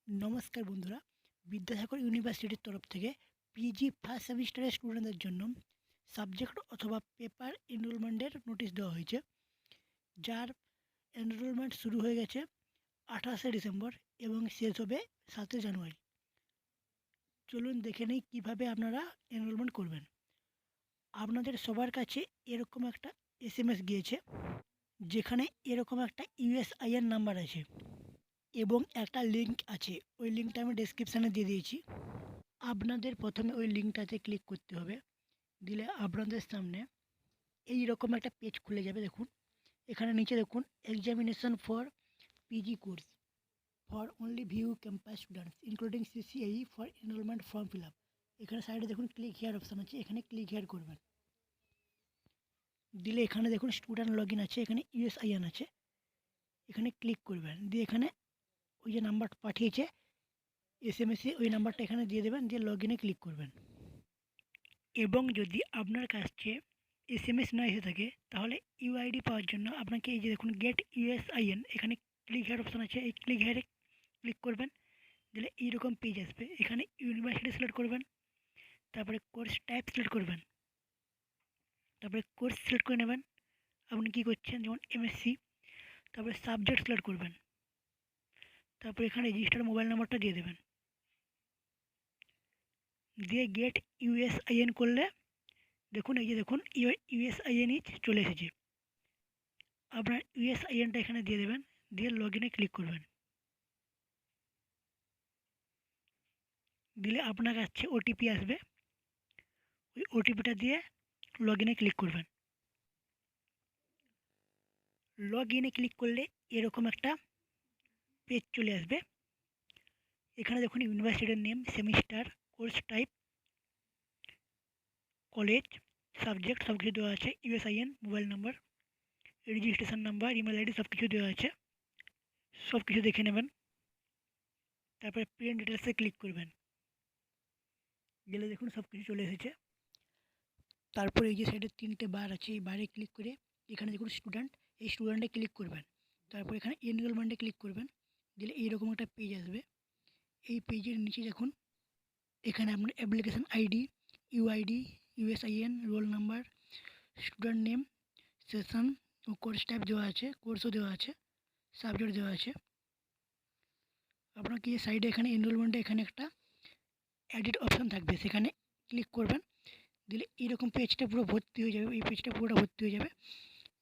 নমস্কার বন্ধুরা, বিদ্যাসাগর ইউনিভার্সিটির তরফ থেকে পিজি ফার্স্ট সেমিস্টারের স্টুডেন্টদের জন্য সাবজেক্ট অথবা পেপার এনরোলমেন্টের নোটিশ দেওয়া হয়েছে, যার এনরোলমেন্ট শুরু হয়ে গেছে 28শে ডিসেম্বর এবং শেষ হবে 7 জানুয়ারি। চলুন দেখে নেই কীভাবে আপনারা এনরোলমেন্ট করবেন। আপনাদের সবার কাছে এরকম একটা এসএমএস গিয়েছে, যেখানে এরকম একটা ইউএসআইএন নাম্বার আছে এবং একটা লিঙ্ক আছে। ওই লিঙ্কটা আমি ডেসক্রিপশানে দিয়ে দিয়েছি। আপনাদের প্রথমে ওই লিঙ্কটাতে ক্লিক করতে হবে। দিলে আপনাদের সামনে এই রকম একটা পেজ খুলে যাবে। দেখুন এখানে নিচে দেখুন, examination for PG course for only view campus students including CCI for enrollment form fill up. এখানে সাইডে দেখুন ক্লিক হেয়ার অপশান আছে, এখানে ক্লিক হেয়ার করবেন। দিলে এখানে দেখুন স্টুডেন্ট লগ ইন আছে, এখানে ইউএসআইএন আছে, এখানে ক্লিক করবেন। দিয়ে এখানে ওই যে নাম্বারটা পাঠিয়েছে এসএমএসে, ওই নাম্বারটা এখানে দিয়ে দেবেন, দিয়ে লগ ইনে ক্লিক করবেন। এবং যদি আপনার কাছে এসএমএস না এসে থাকে, তাহলে ইউআইডি পাওয়ার জন্য আপনাকে এই যে দেখুন গেট ইউএসআইএন, এখানে ক্লিক হেয়ার অপশান আছে, এই ক্লিক হেয়ারে ক্লিক করবেন। দিলে এইরকম পেজ আসবে। এখানে ইউনিভার্সিটি সিলেক্ট করবেন, তারপরে কোর্স টাইপ সিলেক্ট করবেন, তারপরে কোর্স সিলেক্ট করে নেবেন আপনি কী করছেন, যেমন এমএসসি। তারপরে সাবজেক্ট সিলেক্ট করবেন, তারপরে এখানে রেজিস্টার মোবাইল নাম্বারটা দিয়ে দেবেন। দিয়ে গেট ইউএসআইএন করলে দেখুন এই যে দেখুন ইউএসআইএন চলে এসেছে। আপনার ইউএসআইএনটা এখানে দিয়ে দেবেন, দিয়ে লগ ইনে ক্লিক করবেন। দিলে আপনার কাছে ওটিপি আসবে, ওই ওটিপিটা দিয়ে লগ ইনে ক্লিক করবেন। লগ ইনে ক্লিক করলে এরকম একটা পেজ চলে আসবে। এখানে দেখুন ইউনিভার্সিটির name, semester, course type, college, subject সব কিছু দেওয়া আছে, USIN, mobile number, registration number, email ID সব কিছু দেওয়া আছে। সব কিছু দেখে নেবেন। তারপরে প্রিন্ট ডিটেলসে ক্লিক করবেন। গেলে দেখুন সব কিছু চলে এসেছে। তারপরে এই যে সাইডে 3টে বার আছে, এই বারে ক্লিক করে এখানে দেখুন স্টুডেন্ট, এই স্টুডেন্টে ক্লিক করবেন। তারপর এখানে এনরোলমেন্টে ক্লিক করবেন। দিলে এইরকম একটা পেজ আসবে। এই পেজের নিচে দেখুন এখানে আপনার application ID, UID, USIN, roll number, student name, session ও কোর্স টাইপ দেওয়া আছে, কোর্সও দেওয়া আছে, সাবজেক্ট দেওয়া আছে। আপনাকে সাইডে এখানে এনরোলমেন্টে এখানে একটা এডিট অপশান থাকবে, সেখানে ক্লিক করবেন। দিলে এইরকম পেজটা পুরো ভর্তি হয়ে যাবে, এই পেজটা পুরোটা ভর্তি হয়ে যাবে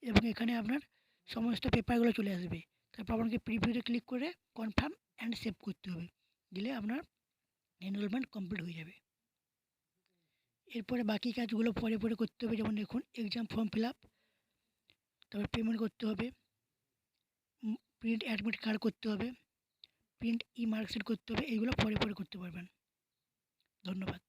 এবং এখানে আপনার সমস্ত পেপারগুলো চলে আসবে। তারপর আপনাকে প্রিভিউতে ক্লিক করে কনফার্ম অ্যান্ড সেভ করতে হবে। দিলে আপনার এনরোলমেন্ট কমপ্লিট হয়ে যাবে। এরপরে বাকি কাজগুলো পরে পরে করতে হবে, যেমন দেখুন এক্সাম ফর্ম ফিল আপ, তারপর পেমেন্ট করতে হবে, প্রিন্ট অ্যাডমিট কার্ড করতে হবে, প্রিন্ট ই মার্কশিট করতে হবে। এইগুলো পরে পরে করতে পারবেন। ধন্যবাদ।